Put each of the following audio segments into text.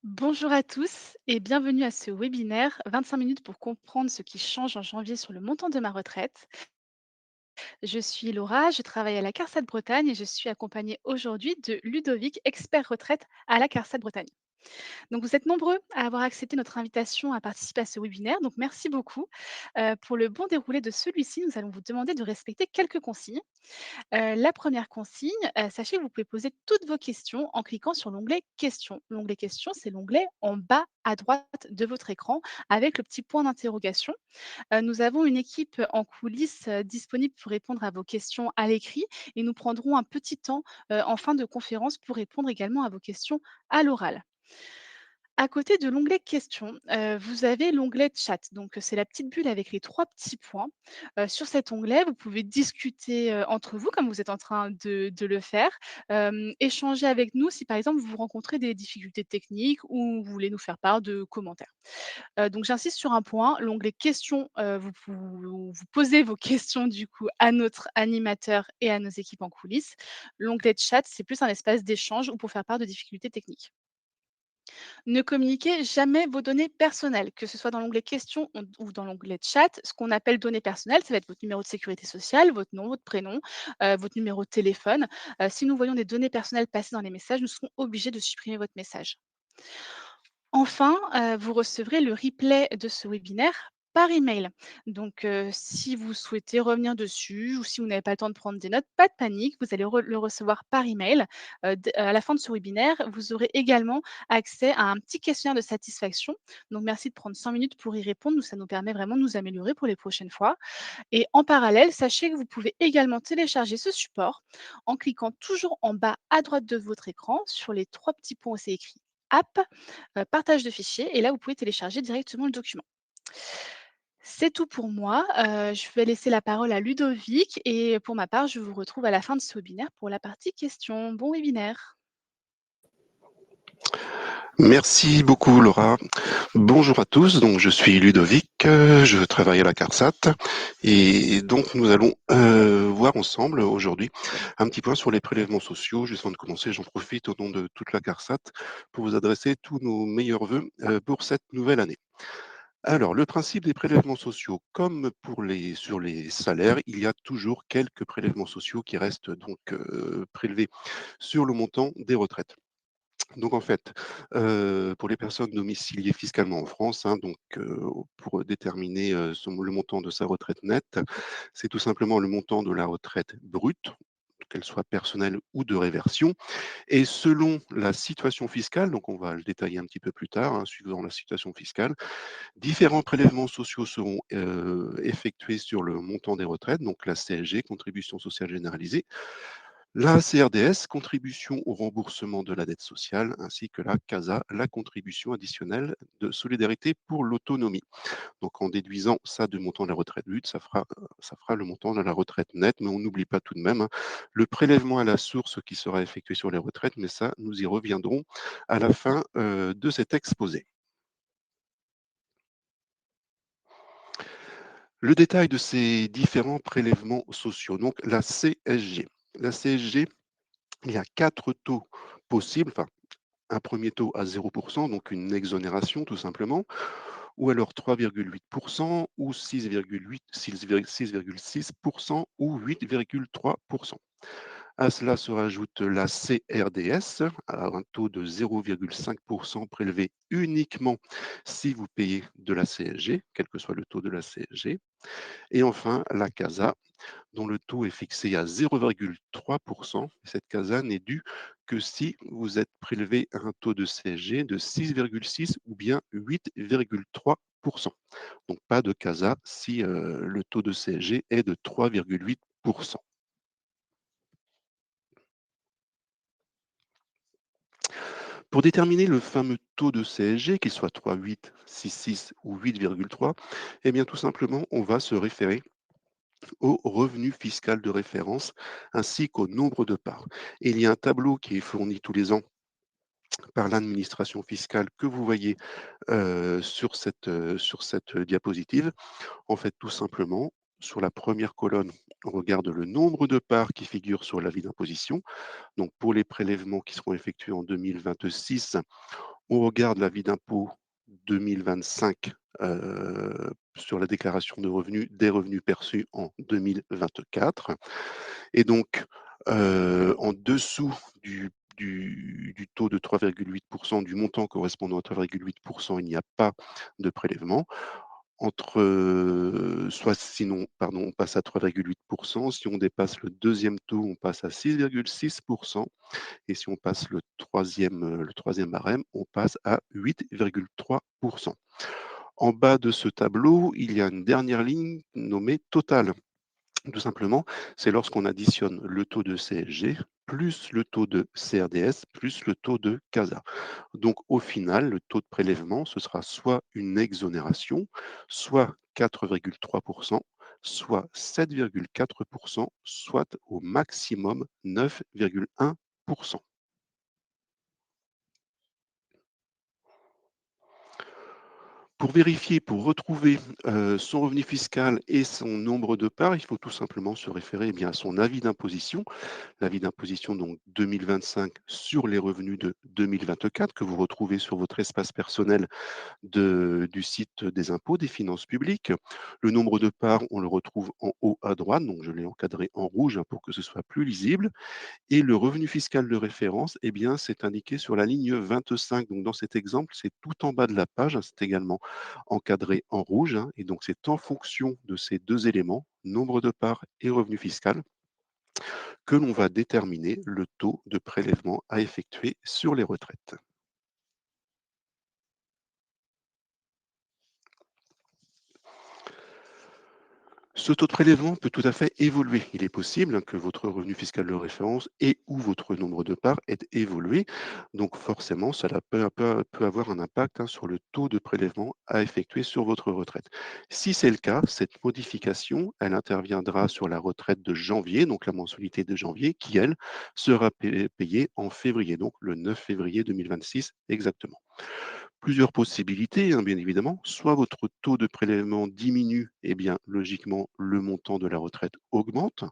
Bonjour à tous et bienvenue à ce webinaire 25 minutes pour comprendre ce qui change en janvier sur le montant de ma retraite. Je suis Laura, je travaille à la CARSAT Bretagne et je suis accompagnée aujourd'hui de Ludovic, expert retraite à la CARSAT Bretagne. Donc vous êtes nombreux à avoir accepté notre invitation à participer à ce webinaire, donc merci beaucoup. Pour le bon déroulé de celui-ci, nous allons vous demander de respecter quelques consignes. La première consigne, sachez que vous pouvez poser toutes vos questions en cliquant sur l'onglet «Questions». L'onglet «Questions», c'est l'onglet en bas à droite de votre écran avec le petit point d'interrogation. Nous avons une équipe en coulisses, disponible pour répondre à vos questions à l'écrit et nous prendrons un petit temps, en fin de conférence pour répondre également à vos questions à l'oral. À côté de l'onglet questions, vous avez l'onglet chat. Donc, c'est la petite bulle avec les 3 petits points. Sur cet onglet, vous pouvez discuter, entre vous comme vous êtes en train de le faire, échanger avec nous si, par exemple, vous rencontrez des difficultés techniques ou vous voulez nous faire part de commentaires. Donc j'insiste sur un point, l'onglet questions, vous posez vos questions du coup à notre animateur et à nos équipes en coulisses. L'onglet chat, c'est plus un espace d'échange ou pour faire part de difficultés techniques. Ne communiquez jamais vos données personnelles, que ce soit dans l'onglet questions ou dans l'onglet chat. Ce qu'on appelle données personnelles, ça va être votre numéro de sécurité sociale, votre nom, votre prénom, votre numéro de téléphone. Si nous voyons des données personnelles passer dans les messages, nous serons obligés de supprimer votre message. Enfin, vous recevrez le replay de ce webinaire par email. Donc, si vous souhaitez revenir dessus ou si vous n'avez pas le temps de prendre des notes, pas de panique, vous allez le recevoir par email. À la fin de ce webinaire, vous aurez également accès à un petit questionnaire de satisfaction. Donc, merci de prendre 5 minutes pour y répondre. Ça nous permet vraiment de nous améliorer pour les prochaines fois. Et en parallèle, sachez que vous pouvez également télécharger ce support en cliquant toujours en bas à droite de votre écran sur les 3 petits points où c'est écrit App, partage de fichiers et là, vous pouvez télécharger directement le document. C'est tout pour moi, je vais laisser la parole à Ludovic et pour ma part, je vous retrouve à la fin de ce webinaire pour la partie questions. Bon webinaire. Merci beaucoup Laura. Bonjour à tous, donc je suis Ludovic, je travaille à la CARSAT et donc nous allons voir ensemble aujourd'hui un petit point sur les prélèvements sociaux. Juste avant de commencer, j'en profite au nom de toute la CARSAT pour vous adresser tous nos meilleurs vœux pour cette nouvelle année. Alors, le principe des prélèvements sociaux, comme sur les salaires, il y a toujours quelques prélèvements sociaux qui restent donc prélevés sur le montant des retraites. Donc en fait, pour les personnes domiciliées fiscalement en France, hein, donc pour déterminer, le montant de sa retraite nette, c'est tout simplement le montant de la retraite brute, qu'elle soit personnelle ou de réversion. Et selon la situation fiscale, donc on va le détailler un petit peu plus tard, hein, suivant la situation fiscale, différents prélèvements sociaux seront, effectués sur le montant des retraites, donc la CSG, contribution sociale généralisée, la CRDS, contribution au remboursement de la dette sociale, ainsi que la CASA, la contribution additionnelle de solidarité pour l'autonomie. Donc en déduisant ça du montant de la retraite brute, ça fera le montant de la retraite nette, mais on n'oublie pas tout de même, hein, le prélèvement à la source qui sera effectué sur les retraites, mais ça, nous y reviendrons à la fin de cet exposé. Le détail de ces différents prélèvements sociaux, donc la CSG. La CSG, il y a 4 taux possibles, enfin un premier taux à 0%, donc une exonération tout simplement, ou alors 3,8% ou 6,6% ou 8,3%. À cela se rajoute la CRDS, à un taux de 0,5% prélevé uniquement si vous payez de la CSG, quel que soit le taux de la CSG. Et enfin, la CASA, dont le taux est fixé à 0,3%. Cette CASA n'est due que si vous êtes prélevé à un taux de CSG de 6,6 ou bien 8,3%. Donc pas de CASA si le taux de CSG est de 3,8%. Pour déterminer le fameux taux de CSG, qu'il soit 3,8, 6,6 ou 8,3, eh bien tout simplement, on va se référer au revenu fiscal de référence ainsi qu'au nombre de parts. Et il y a un tableau qui est fourni tous les ans par l'administration fiscale que vous voyez sur cette diapositive. En fait, tout simplement, sur la première colonne, on regarde le nombre de parts qui figurent sur l'avis d'imposition. Donc, pour les prélèvements qui seront effectués en 2026, on regarde l'avis d'impôt 2025, sur la déclaration de revenus des revenus perçus en 2024 et donc, en dessous du taux de 3,8 du montant correspondant à 3,8, il n'y a pas de prélèvement. Soit sinon, pardon, on passe à 3,8. Si on dépasse le deuxième taux, on passe à 6,6 et si on passe le troisième barème, on passe à 8,3. En bas de ce tableau, il y a une dernière ligne nommée total. Tout simplement, c'est lorsqu'on additionne le taux de CSG plus le taux de CRDS plus le taux de CASA. Donc au final, le taux de prélèvement, ce sera soit une exonération, soit 4,3, soit 7,4, soit au maximum 9,1. Pour vérifier, pour retrouver, son revenu fiscal et son nombre de parts, il faut tout simplement se référer, eh bien, à son avis d'imposition. L'avis d'imposition donc 2025 sur les revenus de 2024 que vous retrouvez sur votre espace personnel du site des impôts, des finances publiques. Le nombre de parts, on le retrouve en haut à droite, donc je l'ai encadré en rouge, hein, pour que ce soit plus lisible. Et le revenu fiscal de référence, eh bien, c'est indiqué sur la ligne 25. Donc, dans cet exemple, c'est tout en bas de la page, hein, c'est également encadré en rouge, hein, et donc c'est en fonction de ces deux éléments, nombre de parts et revenu fiscal, que l'on va déterminer le taux de prélèvement à effectuer sur les retraites. Ce taux de prélèvement peut tout à fait évoluer. Il est possible, hein, que votre revenu fiscal de référence et ou votre nombre de parts ait évolué. Donc forcément, cela peut avoir un impact, hein, sur le taux de prélèvement à effectuer sur votre retraite. Si c'est le cas, cette modification, elle interviendra sur la retraite de janvier, donc la mensualité de janvier, qui, elle, sera payée en février, donc le 9 février 2026 exactement. Plusieurs possibilités, hein, bien évidemment. Soit votre taux de prélèvement diminue, et bien logiquement le montant de la retraite augmente.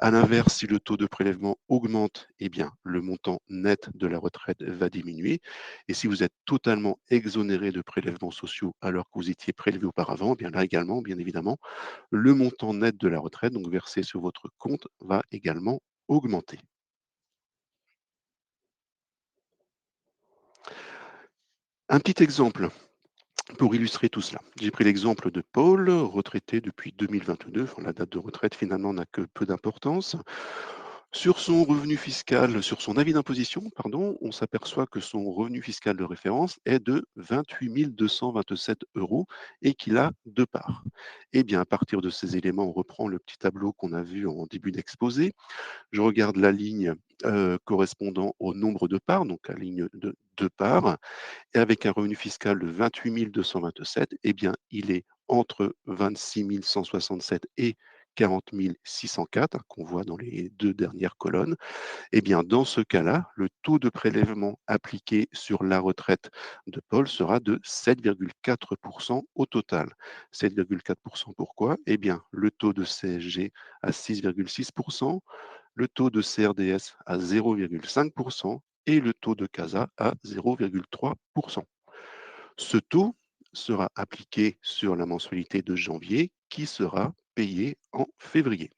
À l'inverse, si le taux de prélèvement augmente, eh bien le montant net de la retraite va diminuer. Et si vous êtes totalement exonéré de prélèvements sociaux alors que vous étiez prélevé auparavant, eh bien là également, bien évidemment, le montant net de la retraite, donc versé sur votre compte, va également augmenter. Un petit exemple pour illustrer tout cela. J'ai pris l'exemple de Paul, retraité depuis 2022. Enfin, la date de retraite finalement n'a que peu d'importance. Sur son revenu fiscal, sur son avis d'imposition, pardon, on s'aperçoit que son revenu fiscal de référence est de 28 227 euros et qu'il a deux parts. Eh bien, à partir de ces éléments, on reprend le petit tableau qu'on a vu en début d'exposé. Je regarde la ligne, correspondant au nombre de parts, donc la ligne de deux parts, et avec un revenu fiscal de 28 227, eh bien, il est entre 26 167 et 40 604, qu'on voit dans les deux dernières colonnes. Eh bien, dans ce cas-là, le taux de prélèvement appliqué sur la retraite de Paul sera de 7,4 au total. 7,4 pourquoi? Eh bien, le taux de CSG à 6,6, le taux de CRDS à 0,5 et le taux de CASA à 0,3. Ce taux sera appliqué sur la mensualité de janvier qui sera payée en février.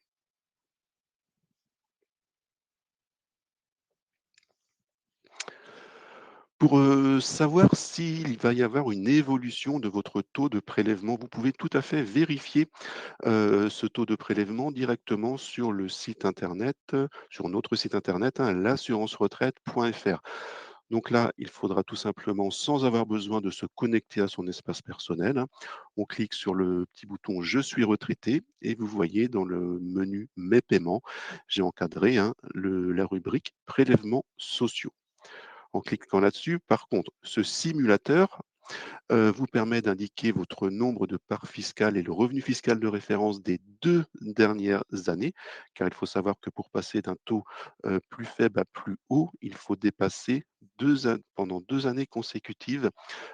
Pour savoir s'il va y avoir une évolution de votre taux de prélèvement, vous pouvez tout à fait vérifier ce taux de prélèvement directement sur le site internet, sur notre site internet, hein, l'assurance-retraite.fr. Donc là, il faudra tout simplement, sans avoir besoin de se connecter à son espace personnel, hein, on clique sur le petit bouton «Je suis retraité» et vous voyez dans le menu «Mes paiements», j'ai encadré, hein, la rubrique «Prélèvements sociaux». En cliquant là-dessus, par contre, ce simulateur vous permet d'indiquer votre nombre de parts fiscales et le revenu fiscal de référence des 2 dernières années, car il faut savoir que pour passer d'un taux, plus faible à plus haut, il faut dépasser 2 an pendant 2 années consécutives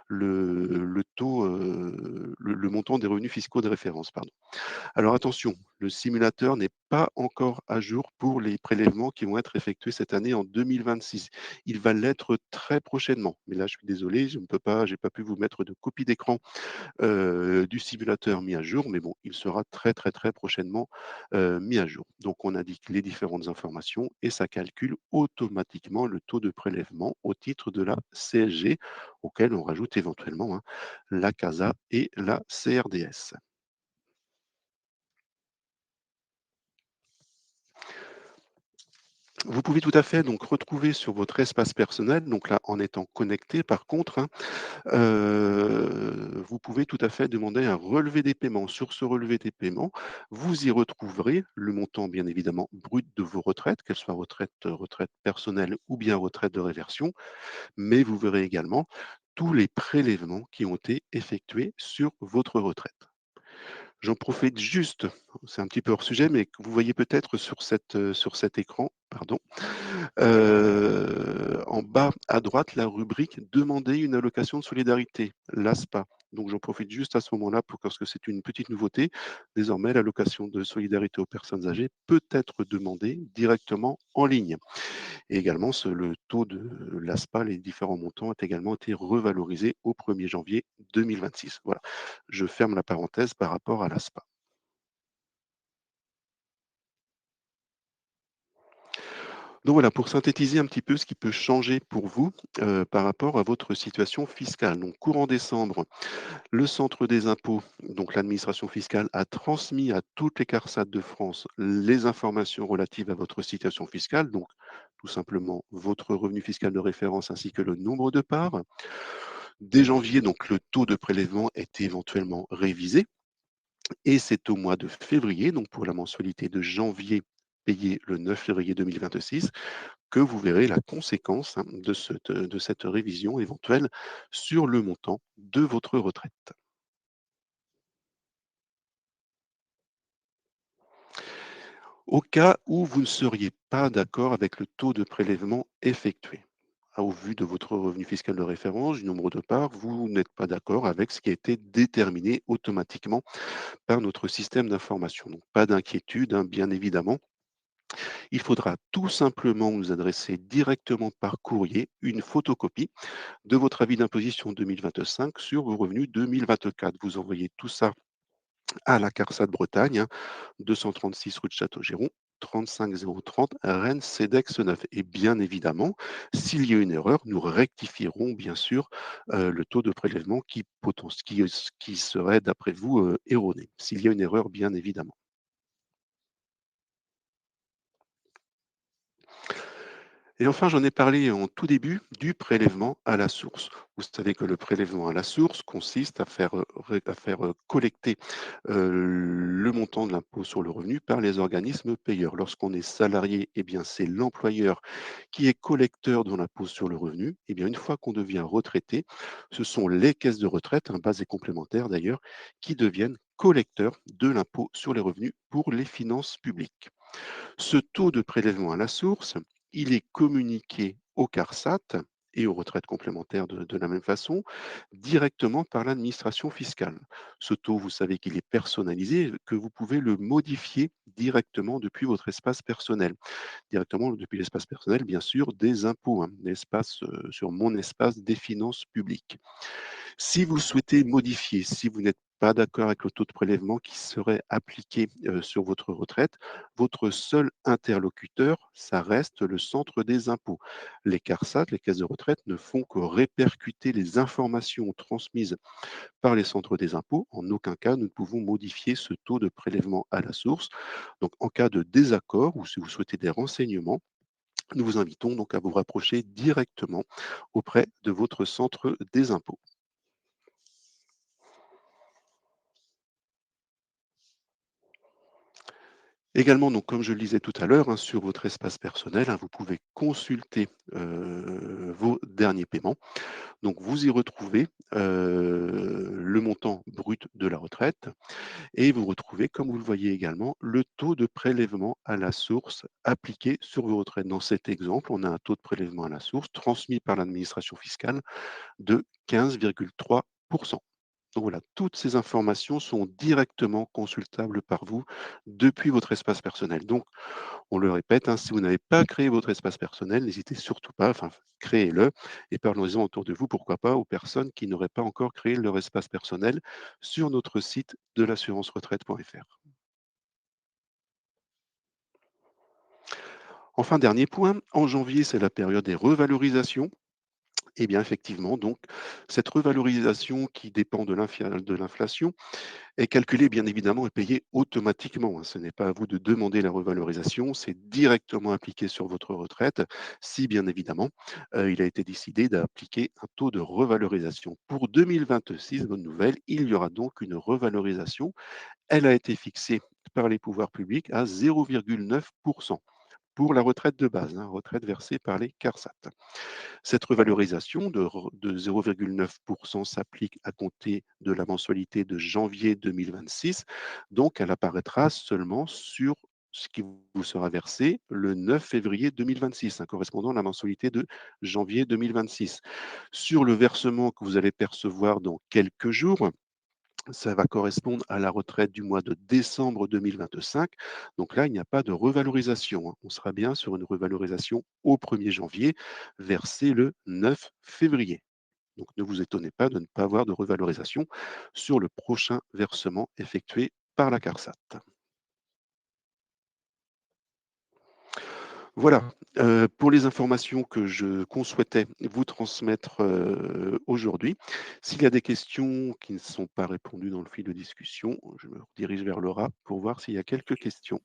le taux, le montant des revenus fiscaux de référence, pardon. Alors attention, le simulateur n'est pas encore à jour pour les prélèvements qui vont être effectués cette année en 2026. Il va l'être très prochainement. Mais là, je suis désolé, je ne peux pas, j'ai pas pu vous mettre de copie d'écran du simulateur mis à jour, mais bon, il sera très, très, très prochainement mis à jour. Donc, on indique les différentes informations et ça calcule automatiquement le taux de prélèvement au titre de la CSG, auquel on rajoute éventuellement la CASA et la CRDS. Vous pouvez tout à fait donc retrouver sur votre espace personnel, donc là en étant connecté par contre, vous pouvez tout à fait demander un relevé des paiements. Sur ce relevé des paiements, vous y retrouverez le montant bien évidemment brut de vos retraites, qu'elles soient retraite personnelle ou bien retraite de réversion, mais vous verrez également tous les prélèvements qui ont été effectués sur votre retraite. J'en profite juste, c'est un petit peu hors sujet, mais que vous voyez peut-être sur cet écran, pardon, en bas à droite, la rubrique «Demander une allocation de solidarité», l'ASPA. Donc j'en profite juste à ce moment-là pour parce que c'est une petite nouveauté. Désormais, l'allocation de solidarité aux personnes âgées peut être demandée directement en ligne. Et également, le taux de l'ASPA, les différents montants ont également été revalorisés au 1er janvier 2026. Voilà, je ferme la parenthèse par rapport à l'ASPA. Donc voilà, pour synthétiser un petit peu ce qui peut changer pour vous par rapport à votre situation fiscale. Donc courant décembre, le centre des impôts, donc l'administration fiscale, a transmis à toutes les CARSAT de France les informations relatives à votre situation fiscale, donc tout simplement votre revenu fiscal de référence ainsi que le nombre de parts. Dès janvier, donc le taux de prélèvement est éventuellement révisé et c'est au mois de février, donc pour la mensualité de janvier payée le 9 février 2026, que vous verrez la conséquence de cette révision éventuelle sur le montant de votre retraite. Au cas où vous ne seriez pas d'accord avec le taux de prélèvement effectué, au vu de votre revenu fiscal de référence, du nombre de parts, vous n'êtes pas d'accord avec ce qui a été déterminé automatiquement par notre système d'information. Donc pas d'inquiétude, bien évidemment. Il faudra tout simplement nous adresser directement par courrier une photocopie de votre avis d'imposition 2025 sur vos revenus 2024. Vous envoyez tout ça à la CARSAT Bretagne, 236 rue de Château-Géron, 35 030 Rennes CEDEX 9. Et bien évidemment, s'il y a une erreur, nous rectifierons bien sûr le taux de prélèvement qui serait d'après vous erroné. S'il y a une erreur, bien évidemment. Et enfin, j'en ai parlé en tout début du prélèvement à la source. Vous savez que le prélèvement à la source consiste à faire collecter le montant de l'impôt sur le revenu par les organismes payeurs. Lorsqu'on est salarié, eh bien, c'est l'employeur qui est collecteur de l'impôt sur le revenu. Eh bien, une fois qu'on devient retraité, ce sont les caisses de retraite, base et complémentaires d'ailleurs, qui deviennent collecteurs de l'impôt sur les revenus pour les finances publiques. Ce taux de prélèvement à la source, il est communiqué au CARSAT et aux retraites complémentaires de la même façon, directement par l'administration fiscale. Ce taux, vous savez qu'il est personnalisé, que vous pouvez le modifier directement depuis votre espace personnel. Directement depuis l'espace personnel, bien sûr, des impôts, sur mon espace des finances publiques. Si vous souhaitez modifier, si vous n'êtes pas d'accord avec le taux de prélèvement qui serait appliqué sur votre retraite, votre seul interlocuteur, ça reste le centre des impôts. Les CARSAT, les caisses de retraite, ne font que répercuter les informations transmises par les centres des impôts. En aucun cas, nous ne pouvons modifier ce taux de prélèvement à la source. Donc, en cas de désaccord ou si vous souhaitez des renseignements, nous vous invitons donc à vous rapprocher directement auprès de votre centre des impôts. Également, donc, comme je le disais tout à l'heure, sur votre espace personnel, vous pouvez consulter vos derniers paiements. Donc, vous y retrouvez le montant brut de la retraite et vous retrouvez, comme vous le voyez également, le taux de prélèvement à la source appliqué sur vos retraites. Dans cet exemple, on a un taux de prélèvement à la source transmis par l'administration fiscale de 15,3%. Donc voilà, toutes ces informations sont directement consultables par vous depuis votre espace personnel. Donc, on le répète, hein, si vous n'avez pas créé votre espace personnel, n'hésitez surtout pas, enfin, créez-le et parlons-en autour de vous, pourquoi pas, aux personnes qui n'auraient pas encore créé leur espace personnel sur notre site de l'assurance-retraite.fr. Enfin, dernier point, en janvier, c'est la période des revalorisations. Et bien, effectivement, donc, cette revalorisation qui dépend de l'inflation est calculée, bien évidemment, et payée automatiquement, hein. Ce n'est pas à vous de demander la revalorisation, c'est directement appliqué sur votre retraite, si bien évidemment, il a été décidé d'appliquer un taux de revalorisation. Pour 2026, bonne nouvelle, il y aura donc une revalorisation. Elle a été fixée par les pouvoirs publics à 0,9% pour la retraite de base, hein, retraite versée par les CARSAT. Cette revalorisation de 0,9% s'applique à compter de la mensualité de janvier 2026. Donc, elle apparaîtra seulement sur ce qui vous sera versé le 9 février 2026, hein, correspondant à la mensualité de janvier 2026. Sur le versement que vous allez percevoir dans quelques jours, ça va correspondre à la retraite du mois de décembre 2025. Donc là, il n'y a pas de revalorisation, hein. On sera bien sur une revalorisation au 1er janvier, versée le 9 février. Donc ne vous étonnez pas de ne pas avoir de revalorisation sur le prochain versement effectué par la CARSAT. Voilà, pour les informations qu'on souhaitait vous transmettre, aujourd'hui. S'il y a des questions qui ne sont pas répondues dans le fil de discussion, je me redirige vers Laura pour voir s'il y a quelques questions.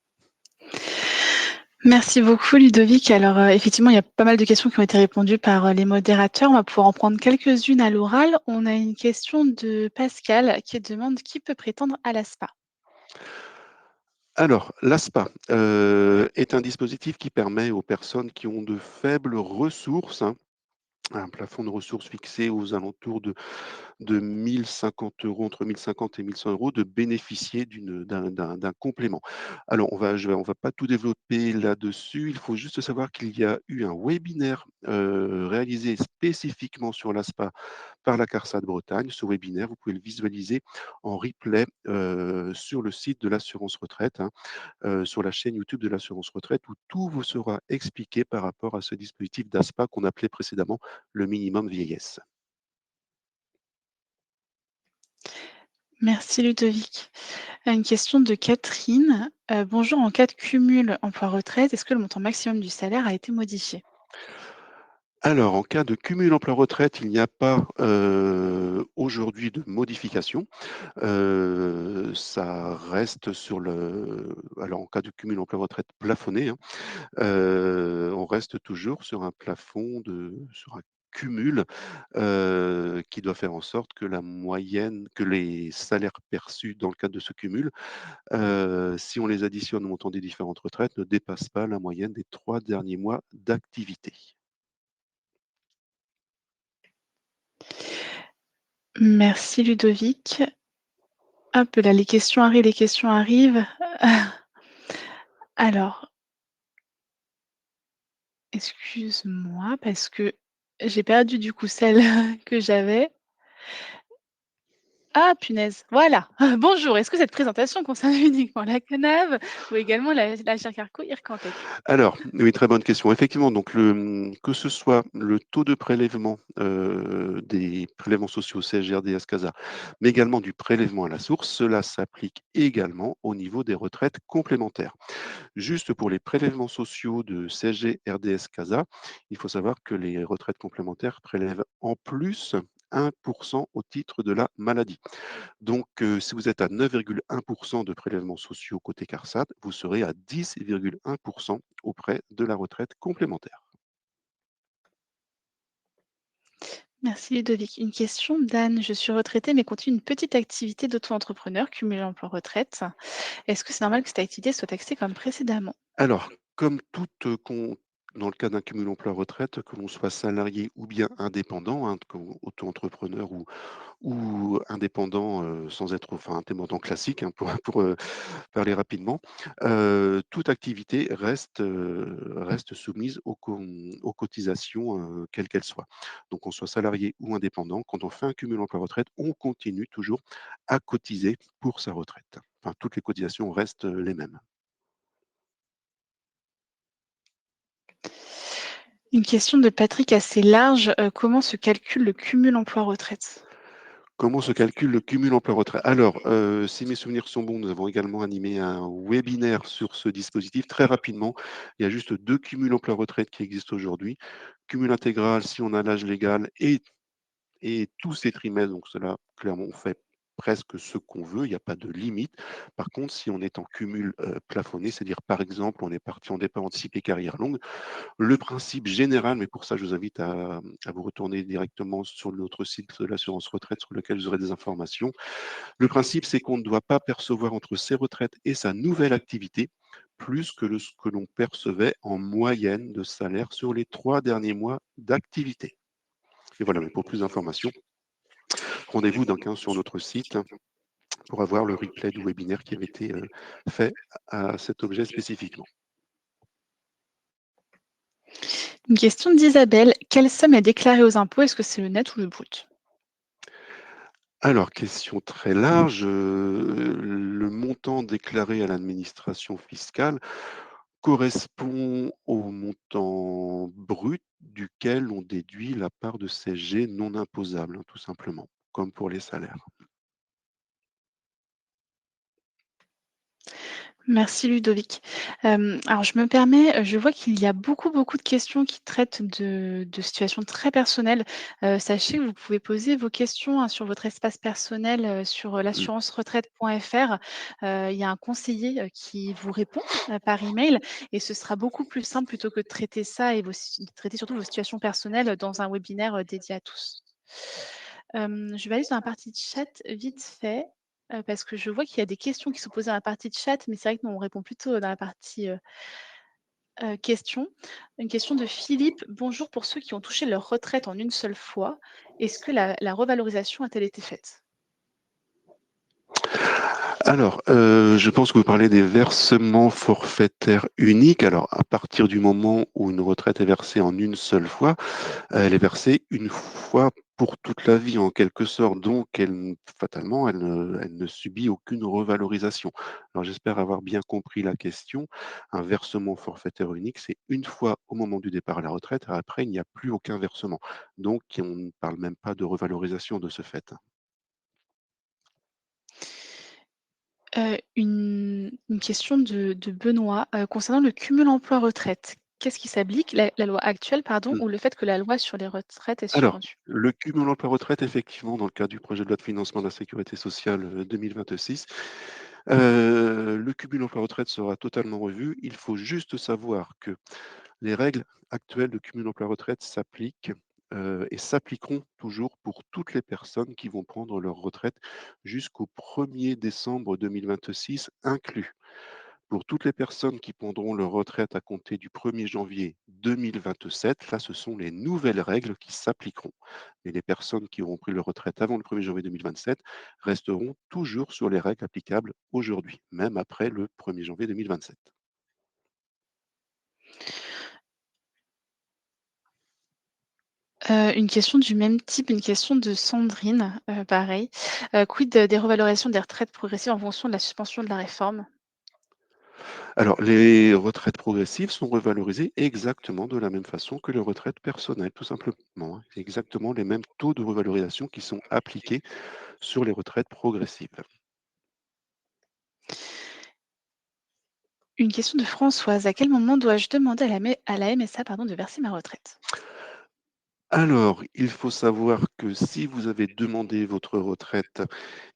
Merci beaucoup Ludovic. Alors, effectivement, il y a pas mal de questions qui ont été répondues par, les modérateurs. On va pouvoir en prendre quelques-unes à l'oral. On a une question de Pascal qui demande: «Qui peut prétendre à l'ASPA?» Alors, l'ASPA, est un dispositif qui permet aux personnes qui ont de faibles ressources, hein, un plafond de ressources fixé aux alentours de 1 050 €, entre 1 050 et 1 100 €, de bénéficier d'un complément. Alors on va pas tout développer là-dessus. Il faut juste savoir qu'il y a eu un webinaire, réalisé spécifiquement sur l'ASPA par la CARSAT Bretagne. Ce webinaire, vous pouvez le visualiser en replay, sur le site de l'assurance retraite, hein, sur la chaîne YouTube de l'assurance retraite où tout vous sera expliqué par rapport à ce dispositif d'ASPA qu'on appelait précédemment le minimum vieillesse. Merci Ludovic. Une question de Catherine: «Bonjour, en cas de cumul emploi-retraite, est-ce que le montant maximum du salaire a été modifié?» Alors, en cas de cumul emploi-retraite, il n'y a pas, aujourd'hui de modification. Ça reste sur le alors en cas de cumul emploi-retraite plafonné, hein, on reste toujours sur un cumul, qui doit faire en sorte que la moyenne que les salaires perçus dans le cadre de ce cumul, si on les additionne au montant des différentes retraites, ne dépassent pas la moyenne des 3 derniers mois d'activité. Merci Ludovic. Hop là, les questions arrivent. Alors, excuse-moi parce que j'ai perdu du coup celle que j'avais. Ah punaise, voilà. Bonjour, est-ce que cette présentation concerne uniquement la CNAV ou également la Gircarco Ircantec? Alors, oui, très bonne question. Effectivement, donc que ce soit le taux de prélèvement, des prélèvements sociaux CSG, CASA, mais également du prélèvement à la source, cela s'applique également au niveau des retraites complémentaires. Juste pour les prélèvements sociaux de CSG, CASA, il faut savoir que les retraites complémentaires prélèvent en plus 1% au titre de la maladie. Donc, si vous êtes à 9,1% de prélèvements sociaux côté CARSAT, vous serez à 10,1% auprès de la retraite complémentaire. Merci Ludovic. Une question d'Anne: «Je suis retraitée mais continue une petite activité d'auto-entrepreneur, cumul emploi-retraite. Est-ce que c'est normal que cette activité soit taxée comme précédemment?» Alors, comme toute, con dans le cas d'un cumul emploi-retraite, que l'on soit salarié ou bien indépendant, hein, auto-entrepreneur ou indépendant, sans être enfin indépendant classique, hein, pour parler rapidement, toute activité reste soumise aux cotisations, quelles qu'elles soient. Donc qu'on soit salarié ou indépendant, quand on fait un cumul emploi-retraite, on continue toujours à cotiser pour sa retraite. Enfin, toutes les cotisations restent, les mêmes. Une question de Patrick assez large, comment se calcule le cumul emploi-retraite? Comment se calcule le cumul emploi-retraite? Alors, si mes souvenirs sont bons, nous avons également animé un webinaire sur ce dispositif. Très rapidement, il y a juste 2 cumuls emploi-retraite qui existent aujourd'hui. Cumul intégral si on a l'âge légal et tous ces trimestres, donc cela, clairement, on fait presque ce qu'on veut, il n'y a pas de limite. Par contre, si on est en cumul, plafonné, c'est-à-dire, par exemple, on est parti en départ anticipé carrière longue, le principe général, mais pour ça, je vous invite à vous retourner directement sur notre site de l'assurance retraite sur lequel vous aurez des informations. Le principe, c'est qu'on ne doit pas percevoir entre ses retraites et sa nouvelle activité plus que ce que l'on percevait en moyenne de salaire sur les 3 derniers mois d'activité. Et voilà, mais pour plus d'informations, rendez-vous donc hein, sur notre site pour avoir le replay du webinaire qui avait été fait à cet objet spécifiquement. Une question d'Isabelle, quelle somme est déclarée aux impôts? Est-ce que c'est le net ou le brut? Alors, question très large, le montant déclaré à l'administration fiscale correspond au montant brut duquel on déduit la part de CSG non imposable, hein, tout simplement, comme pour les salaires. Merci Ludovic. Alors je me permets, je vois qu'il y a beaucoup, beaucoup de questions qui traitent de situations très personnelles. Sachez que vous pouvez poser vos questions, hein, sur votre espace personnel, sur, Mmh. l'assurance-retraite.fr. Il y a un conseiller, qui vous répond, par email et ce sera beaucoup plus simple plutôt que de traiter ça et traiter surtout vos situations personnelles, dans un webinaire, dédié à tous. Je vais aller dans la partie chat vite fait, parce que je vois qu'il y a des questions qui sont posées dans la partie chat, mais c'est vrai que nous, on répond plutôt dans la partie, questions. Une question de Philippe: «Bonjour, pour ceux qui ont touché leur retraite en une seule fois, est-ce que la revalorisation a-t-elle été faite?» Alors, je pense que vous parlez des versements forfaitaires uniques. Alors, à partir du moment où une retraite est versée en une seule fois, elle est versée une fois pour toute la vie en quelque sorte, donc fatalement, elle ne subit aucune revalorisation. Alors j'espère avoir bien compris la question. Un versement forfaitaire unique, c'est une fois au moment du départ à la retraite, après il n'y a plus aucun versement. Donc on ne parle même pas de revalorisation de ce fait. Une question de Benoît, concernant le cumul emploi-retraite. Qu'est-ce qui s'applique? La loi actuelle, pardon, Mmh. ou le fait que la loi sur les retraites est Alors, suspendue? le cumul emploi-retraite, effectivement, dans le cadre du projet de loi de financement de la sécurité sociale 2026, le cumul emploi-retraite sera totalement revu. Il faut juste savoir que les règles actuelles de cumul emploi-retraite s'appliquent et s'appliqueront toujours pour toutes les personnes qui vont prendre leur retraite jusqu'au 1er décembre 2026 inclus. Pour toutes les personnes qui prendront leur retraite à compter du 1er janvier 2027, là, ce sont les nouvelles règles qui s'appliqueront. Et les personnes qui auront pris leur retraite avant le 1er janvier 2027 resteront toujours sur les règles applicables aujourd'hui, même après le 1er janvier 2027. Une question du même type, une question de Sandrine, pareil. Quid des revalorisations des retraites progressives en fonction de la suspension de la réforme? Alors, les retraites progressives sont revalorisées exactement de la même façon que les retraites personnelles, tout simplement, hein. C'est exactement les mêmes taux de revalorisation qui sont appliqués sur les retraites progressives. Une question de Françoise: «À quel moment dois-je demander à la MSA, pardon, de verser ma retraite?» Alors, il faut savoir que si vous avez demandé votre retraite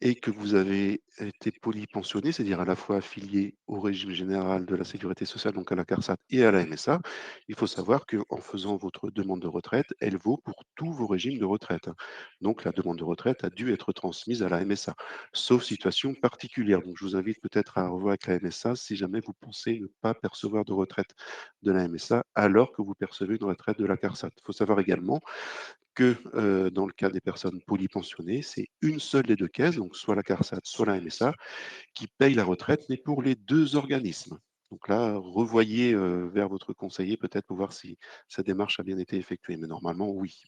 et que vous avez été polypensionné, c'est-à-dire à la fois affilié au régime général de la sécurité sociale, donc à la CARSAT et à la MSA, il faut savoir qu'en faisant votre demande de retraite, elle vaut pour tous vos régimes de retraite. Donc la demande de retraite a dû être transmise à la MSA, sauf situation particulière. Donc je vous invite peut-être à revoir avec la MSA si jamais vous pensez ne pas percevoir de retraite de la MSA alors que vous percevez une retraite de la CARSAT. Il faut savoir également que dans le cas des personnes polypensionnées, c'est une seule des deux caisses, donc soit la CARSAT, soit la MSA, qui paye la retraite, mais pour les deux organismes. Donc là, revoyez vers votre conseiller peut-être pour voir si sa démarche a bien été effectuée, mais normalement, oui.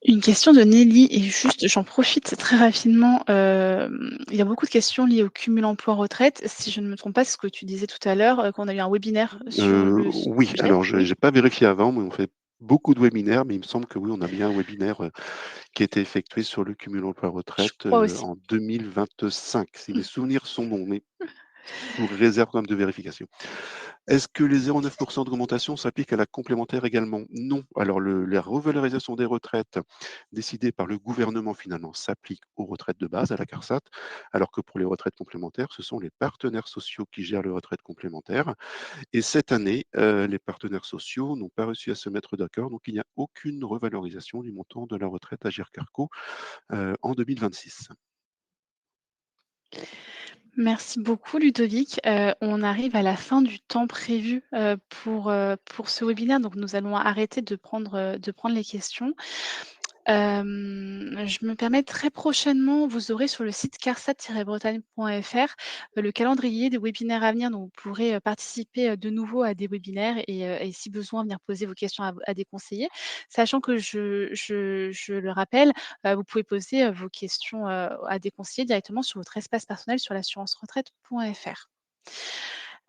Une question de Nelly et juste j'en profite très rapidement, il y a beaucoup de questions liées au cumul emploi-retraite. Si je ne me trompe pas, c'est ce que tu disais tout à l'heure, qu'on a eu un webinaire sur le Oui, sujet? alors je Oui? n'ai pas vérifié avant, mais on fait beaucoup de webinaires, mais il me semble que oui, on a bien un webinaire qui a été effectué sur le cumul Je emploi-retraite crois aussi. en 2025, si mes souvenirs sont bons, mais sous réserve quand même de vérification. Est-ce que les 0,9 d'augmentation s'appliquent à la complémentaire également? Non. Alors la revalorisation des retraites décidée par le gouvernement finalement s'applique aux retraites de base, à la CARSAT, alors que pour les retraites complémentaires, ce sont les partenaires sociaux qui gèrent les retraites complémentaires. Et cette année, les partenaires sociaux n'ont pas réussi à se mettre d'accord, donc il n'y a aucune revalorisation du montant de la retraite Agirc-Arrco en 2026. Merci beaucoup Ludovic. On arrive à la fin du temps prévu, pour ce webinaire, donc nous allons arrêter de prendre les questions. Je me permets très prochainement, vous aurez sur le site carsat-bretagne.fr, le calendrier des webinaires à venir, donc vous pourrez, participer, de nouveau à des webinaires et si besoin venir poser vos questions à des conseillers. Sachant que je le rappelle, vous pouvez poser, vos questions, à des conseillers directement sur votre espace personnel sur l'assurance-retraite.fr.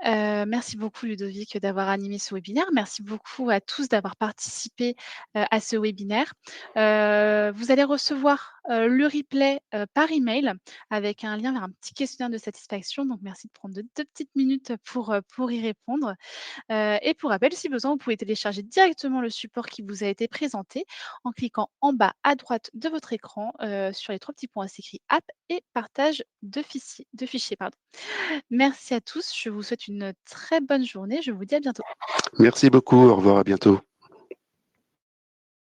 Merci beaucoup Ludovic d'avoir animé ce webinaire. Merci beaucoup à tous d'avoir participé, à ce webinaire. Vous allez recevoir, le replay, par email avec un lien vers un petit questionnaire de satisfaction. Donc merci de prendre 2 petites minutes pour y répondre. Et pour rappel, si besoin, vous pouvez télécharger directement le support qui vous a été présenté en cliquant en bas à droite de votre écran, sur les 3 petits points, c'est écrit «App» et «Partage de fichiers», pardon. Merci à tous, je vous souhaite une très bonne journée, je vous dis à bientôt. Merci beaucoup, au revoir, à bientôt.